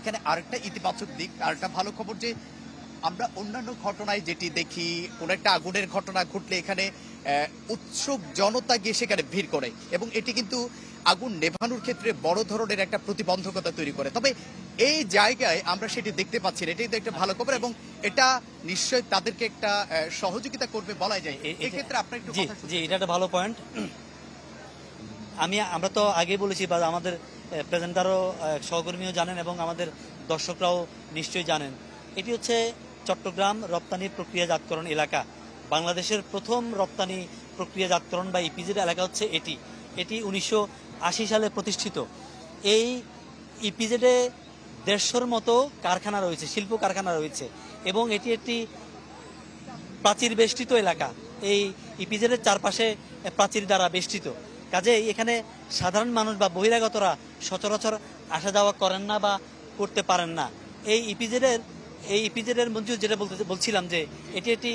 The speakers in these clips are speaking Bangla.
এখানে আরেকটা ইতিবাচক দিক, আরেকটা ভালো খবর যে আমরা অন্যান্য ঘটনায় যেটি দেখি, কোন একটা আগুনের ঘটনা ঘটলে এখানে উৎসুক জনতা গিয়ে সেখানে ভিড় করে এবং এটি কিন্তু আগুন নেভানোর ক্ষেত্রে বড় ধরনের একটা প্রতিবন্ধকতা তৈরি করে। তবে এই জায়গায় আমরা সেটি দেখতে পাচ্ছি না, এটাই তো একটা ভালো খবর এবং এটা নিশ্চয়ই তাদেরকে একটা সহযোগিতা করবে বলা যায়। এই ক্ষেত্রে আপনার একটু কথা জি, এটা একটা ভালো পয়েন্ট। আমরা তো আগে বলেছি বা আমাদের প্রেজেন্টারও সহকর্মীও জানেন এবং আমাদের দর্শকরাও নিশ্চয়ই জানেন, এটি হচ্ছে চট্টগ্রাম রপ্তানি প্রক্রিয়াজাতকরণ এলাকা। বাংলাদেশের প্রথম রপ্তানি প্রক্রিয়াজাতকরণ বা ইপিজেড এলাকা হচ্ছে এটি। 1980 সালে প্রতিষ্ঠিত। এই ইপিজেডে 150-র মতো কারখানা রয়েছে, শিল্প কারখানা রয়েছে এবং এটি একটি প্রাচীর বেষ্টিত এলাকা। এই ইপিজেডের চারপাশে প্রাচীর দ্বারা বেষ্টিত, কাজেই এখানে সাধারণ মানুষ বা বহিরাগতরা সচরাচর আসা যাওয়া করেন না বা করতে পারেন না। এই ইপিজেডের মঞ্জুর যেটা বলছিলাম যে এটি একটি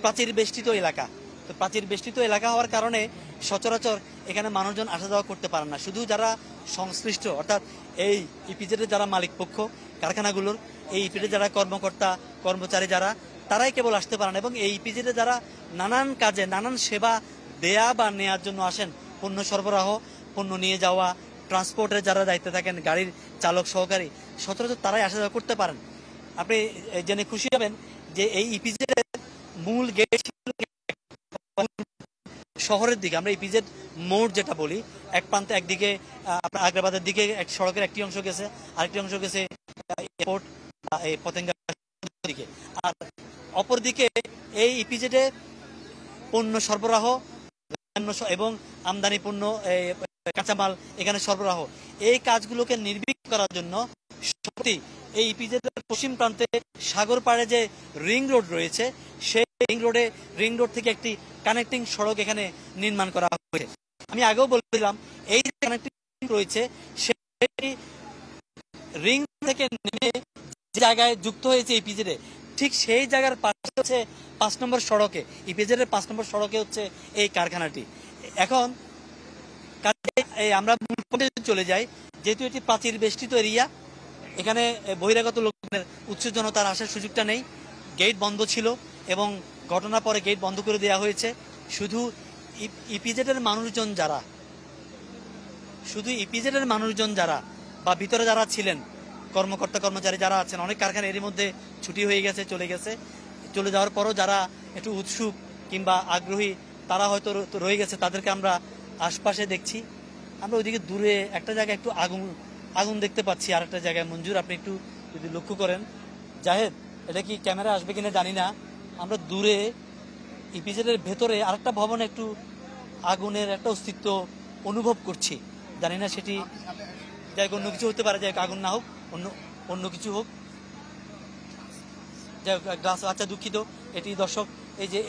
প্রাচীর বেষ্টিত এলাকা। তো প্রাচীর বেষ্টিত এলাকা হওয়ার কারণে সচরাচর এখানে মানুষজন আসা যাওয়া করতে পারেন না। শুধু যারা সংশ্লিষ্ট, অর্থাৎ এই ইপিজেডের যারা মালিক পক্ষ কারখানাগুলোর, এই ইপিজেডের যারা কর্মকর্তা কর্মচারী যারা, তারাই কেবল আসতে পারেন এবং এই ইপিজেডে যারা নানান কাজে নানান সেবা দেয়া বা নেয়ার জন্য আসেন, পণ্য সরবরাহ, পণ্য নিয়ে যাওয়া, ট্রান্সপোর্টের যারা দায়িত্বে থাকেন, গাড়ির চালক সহকারী, সচরাচর তারাই আসা যাওয়া করতে পারেন। আপনি জেনে খুশি হবেন যে এই ইপিজেডের মূল গেট শহরের দিকে, আমরা ইপিজেড মোড় যেটা বলি, এক প্রান্তে একদিকে আপনার আগ্রাবাদের দিকে এক সড়কের একটি অংশ গেছে, আরেকটি অংশ গেছে এয়ারপোর্ট পতেঙ্গা দিকে, আর অপরদিকে এই ইপিজেডে পণ্য সরবরাহ এবং আমদানি পণ্য কাঁচামাল এখানে সরবরাহ, এই কাজগুলোকে নির্বিঘ্ন করার জন্য সত্যি এই ইপিজেডের পশ্চিম প্রান্তে সাগর পাড়ে যে রিং রোড রয়েছে, সেই রিং রোড থেকে একটি কানেক্টিং সড়ক এখানে নির্মাণ করা হয়েছে। আমি আগেও বলেছিলাম এই যে কানেক্টিং রয়েছে সেই রিং থেকে নেমে যে জায়গায় যুক্ত হয়েছে ইপিজেডে, ঠিক সেই জায়গার পাশে হচ্ছে 5 নম্বর সড়কে, ইপিজেডের 5 নম্বর সড়কে হচ্ছে এই কারখানাটি। এখন আমরা মূল পয়েন্টে চলে যাই। যেহেতু এটি প্রাচীর বেষ্টিত এরিয়া, এখানে বহিরাগত লোকজনের উৎসুক জনতার আসার সুযোগটা নেই। গেট বন্ধ ছিল এবং ঘটনার পরে গেট বন্ধ করে দেওয়া হয়েছে। শুধু ইপিজেডের মানুষজন যারা বা ভিতরে যারা ছিলেন, কর্মকর্তা কর্মচারী যারা আছেন, অনেক কারখানা এরই মধ্যে ছুটি হয়ে গেছে, চলে যাওয়ার পরও যারা একটু উৎসুক কিংবা আগ্রহী তারা হয়তো রয়ে গেছে, তাদেরকে আমরা আশপাশে দেখছি। আমরা ওইদিকে দূরে একটা জায়গায় একটু আগুন দেখতে পাচ্ছি, আর একটা জায়গায় মঞ্জুর আপনি একটু যদি লক্ষ্য করেন, জাহেদ এটা কি ক্যামেরা আসবে কিনা জানি না, আমরা দূরে ইপিজেডের ভেতরে আরেকটা ভবনে একটু আগুনের একটা অস্তিত্ব অনুভব করছি। জানি না সেটি যাই অন্য কিছু হতে পারে, যাই আগুন না হোক, অন্য কিছু হোক, যাই হোক গ্লাস। আচ্ছা দুঃখিত, এটি দর্শক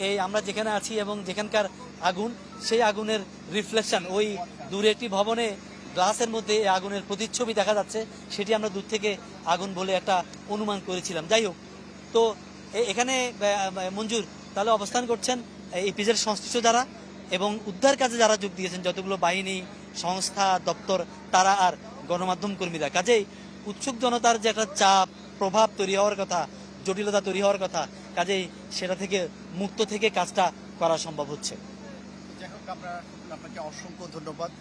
এই আমরা যেখানে আছি এবং যেখানকার আগুন, সেই আগুনের রিফ্লেকশন ওই দূরে একটি ভবনে গ্লাসের মধ্যে আগুনের প্রতিচ্ছবি দেখা যাচ্ছে, সেটি আমরা দূর থেকে আগুন বলে একটা অনুমান করেছিলাম। যাই হোক, তো এখানে মঞ্জুর তাহলে অবস্থান করছেন ইপিজেড সংশ্লিষ্ট যারা এবং উদ্ধার কাজে যারা যোগ দিয়েছেন, যতগুলো বাহিনী, সংস্থা, দপ্তর, তারা আর গণমাধ্যম কর্মীরা। কাজেই উৎসুক জনতার যে একটা চাপ প্রভাব তৈরি হওয়ার কথা, জটিলতা তৈরি হওয়ার কথা, কাজেই সেটা থেকে মুক্ত থেকে কাজটা করা সম্ভব হচ্ছে। যাই হোক, আপনাকে অসংখ্য ধন্যবাদ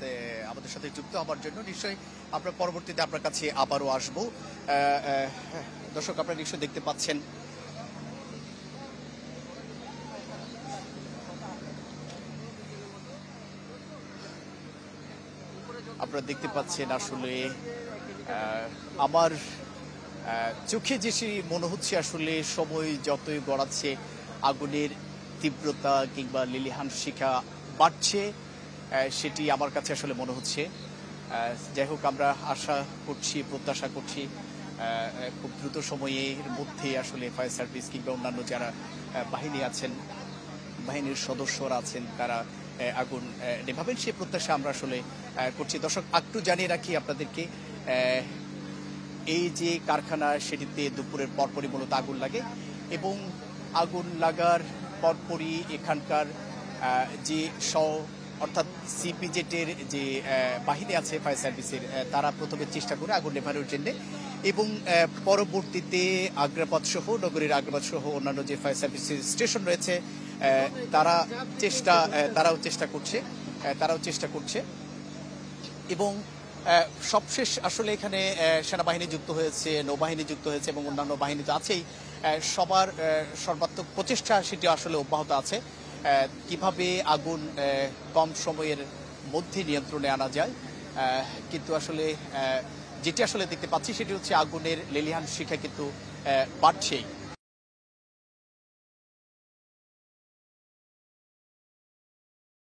আমাদের সাথে যুক্ত হওয়ার জন্য। নিশ্চয়ই আমরা পরবর্তীতে আপনার কাছে আবারও আসবো। দর্শক আপনারা নিশ্চয়ই দেখতে পাচ্ছেন আসলে আমার চোখে যে মনে হচ্ছে আসলে সময় যতই গড়াচ্ছে আগুনের তীব্রতা কিংবা লিলিহান শিখা বাড়ছে, সেটি আমার কাছে আসলে মনে হচ্ছে। যাই হোক, আমরা আশা করছি, প্রত্যাশা করছি খুব দ্রুত সময়ের মধ্যে আসলে ফায়ার সার্ভিস কিংবা অন্যান্য যারা বাহিনী আছেন, বাহিনীর সদস্যরা আছেন, তারা আগুন নেভাবেন, সে প্রত্যাশা আমরা আসলে করছি। দর্শক একটু জানিয়ে রাখি আপনাদেরকে, এই যে কারখানা সেটিতে দুপুরের পরপরই মূলত আগুন লাগে এবং আগুন লাগার পরপরই এখানকার যে অর্থাৎ সিপিজেটের যে বাহিনী আছে ফায়ার সার্ভিসের তারা প্রথমে চেষ্টা করে আগুন নেভানোর জন্য এবং পরবর্তীতে আগ্রাবাদ সহ নগরীর আগ্রাবাদ সহ অন্যান্য যে ফায়ার সার্ভিসের স্টেশন রয়েছে তারাও চেষ্টা করছে এবং সবশেষ আসলে এখানে সেনাবাহিনী যুক্ত হয়েছে, নৌবাহিনী যুক্ত হয়েছে এবং অন্যান্য বাহিনী তো আছেই। সবার সর্বাত্মক প্রচেষ্টা সেটি আসলে অব্যাহত আছে কিভাবে আগুন কম সময়ের মধ্যে নিয়ন্ত্রণে আনা যায়। কিন্তু আসলে যেটি আসলে দেখতে পাচ্ছি সেটি হচ্ছে আগুনের লেলিহান শিখা কিন্তু বাড়ছেই।